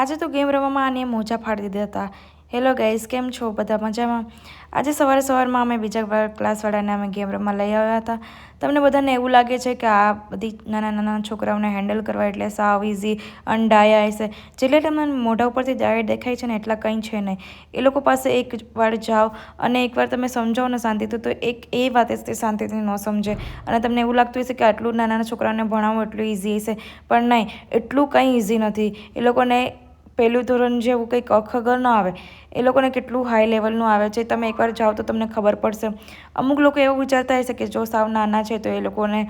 આજે તો ગેમ રમવામાં આને મોજા ફાડી દીધા હતા. હેલો ગાઈઝ, કેમ છો? બધા મજામાં? આજે સવારમાં અમે બીજા ક્લાસવાળાને અમે ગેમ રમવા લઈ આવ્યા હતા. તમને બધાને એવું લાગે છે કે આ બધી નાના છોકરાઓને હેન્ડલ કરવા એટલે સાવ ઇઝી ડાયા હશે. જેટલે તમને મોઢા ઉપરથી ડાયા દેખાય છે ને એટલા કંઈ છે નહીં. એ લોકો પાસે એક વાર જાઓ અને એકવાર તમે સમજાવો ને શાંતિથી, તો એ વાત તે શાંતિથી ન સમજે અને તમને એવું લાગતું હશે કે આટલું નાના છોકરાઓને ભણાવવું એટલું ઇઝી હશે, પણ નહીં, એટલું કંઈ ઇઝી નથી. એ લોકોને પહેલું ધોરણ જેવું કંઈક ખબર ન આવે, એ લોકોને કેટલું હાઈ લેવલનું આવે છે. તમે એકવાર જાઓ તો તમને ખબર પડશે. અમુક લોકો એવું વિચારતા હશે કે જો સાવ નાના છે તો એ લોકોને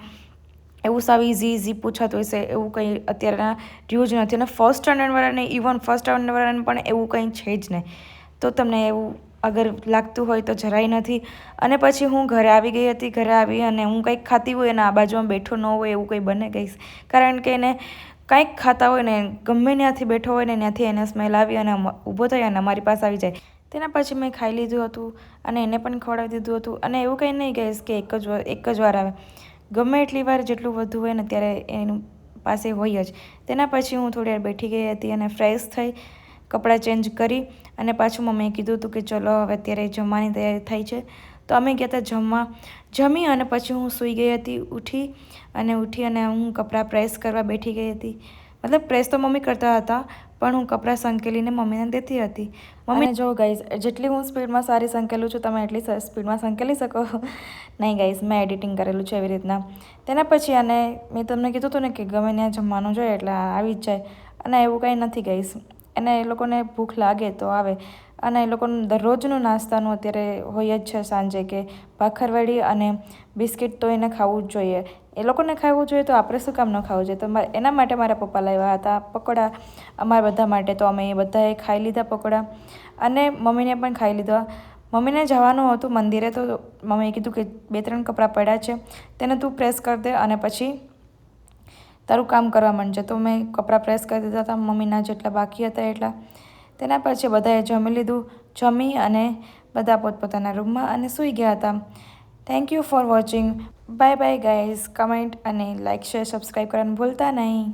એવું સાવ ઇઝી પૂછાતું હશે, એવું કંઈ અત્યારના રહ્યું જ નથી. અને ફર્સ્ટ સ્ટાન્ડર્ડવાળાને ફર્સ્ટ સ્ટાન્ડર્ડવાળાને પણ એવું કંઈ છે જ નહીં. તો તમને એવું અગર લાગતું હોય તો જરાય નથી. અને પછી હું ઘરે આવી ગઈ હતી. ઘરે આવી અને હું કંઈક ખાતી હોય અને આ બાજુમાં બેઠો ન હોય એવું કંઈ બને ગઈશ, કારણ કે એને કંઈક ખાતા હોય ને ગમે ત્યાંથી બેઠો હોય ને ત્યાંથી એને સ્મેલ આવી અને ઊભો થઈ અને અમારી પાસે આવી જાય. તેના પછી મેં ખાઈ લીધું હતું અને એને પણ ખવડાવી દીધું હતું. અને એવું કંઈ નહીં ગઈશ કે એક જ વાર આવે, ગમે એટલી વાર જેટલું વધુ હોય ને ત્યારે એની પાસે હોય જ. તેના પછી હું થોડી વાર બેઠી ગઈ હતી અને ફ્રેશ થઈ કપડાં ચેન્જ કરી અને પાછું મમ્મીએ કીધું હતું કે ચલો હવે અત્યારે જમવાની તૈયારી થઈ છે. તો અમે ગયા હતા જમી અને પછી હું સૂઈ ગઈ હતી. ઉઠી અને હું કપડાં પ્રેસ કરવા બેઠી ગઈ હતી. મતલબ પ્રેસ તો મમ્મી કરતા હતા, પણ હું કપડાં સંકેલીને મમ્મીને દેતી હતી. મમ્મી જો ગાઈઝ, જેટલી હું સ્પીડમાં સારી સંકેલું છું, તમે એટલી સ્પીડમાં સંકેલી શકો નહીં ગાઈઝ, મેં એડિટિંગ કરેલું છે એવી રીતના. તેના પછી મેં તમને કીધું હતું ને કે ગમે ત્યાં જમવાનું જોઈએ એટલે આવી જ જાય. અને એવું કંઈ નથી ગાઈઝ, અને એ લોકોને ભૂખ લાગે તો આવે. અને એ લોકોનું દરરોજનું નાસ્તાનું અત્યારે હોય જ છે સાંજે કે ભાખરવડી અને બિસ્કિટ તો એને ખાવું જ જોઈએ. એ લોકોને ખાવું જોઈએ તો આપણે શું કામ ન ખાવું જોઈએ? તો એના માટે મારા પપ્પા લાવ્યા હતા પકોડા અમારા બધા માટે. તો અમે એ બધાએ ખાઈ લીધા પકોડા અને મમ્મીને પણ ખાઈ લીધા. મમ્મીને જવાનું હતું મંદિરે, તો મમ્મીએ કીધું કે 2-3 કપડાં પડ્યા છે તેને તું પ્રેસ કરી દે અને પછી તારું કામ કરવા માંડજે. તો મેં કપડાં પ્રેસ કરી દીધા હતા મમ્મીના જેટલા બાકી હતા એટલા. તેના પછી બધાએ જમી લીધું. જમી અને બધા પોતપોતાના રૂમમાં અને સૂઈ ગયા હતા. Thank you for watching. Bye bye guys. Comment અને લાઇક, શેર, સબસ્ક્રાઈબ કરવાનું ભૂલતા નહીં.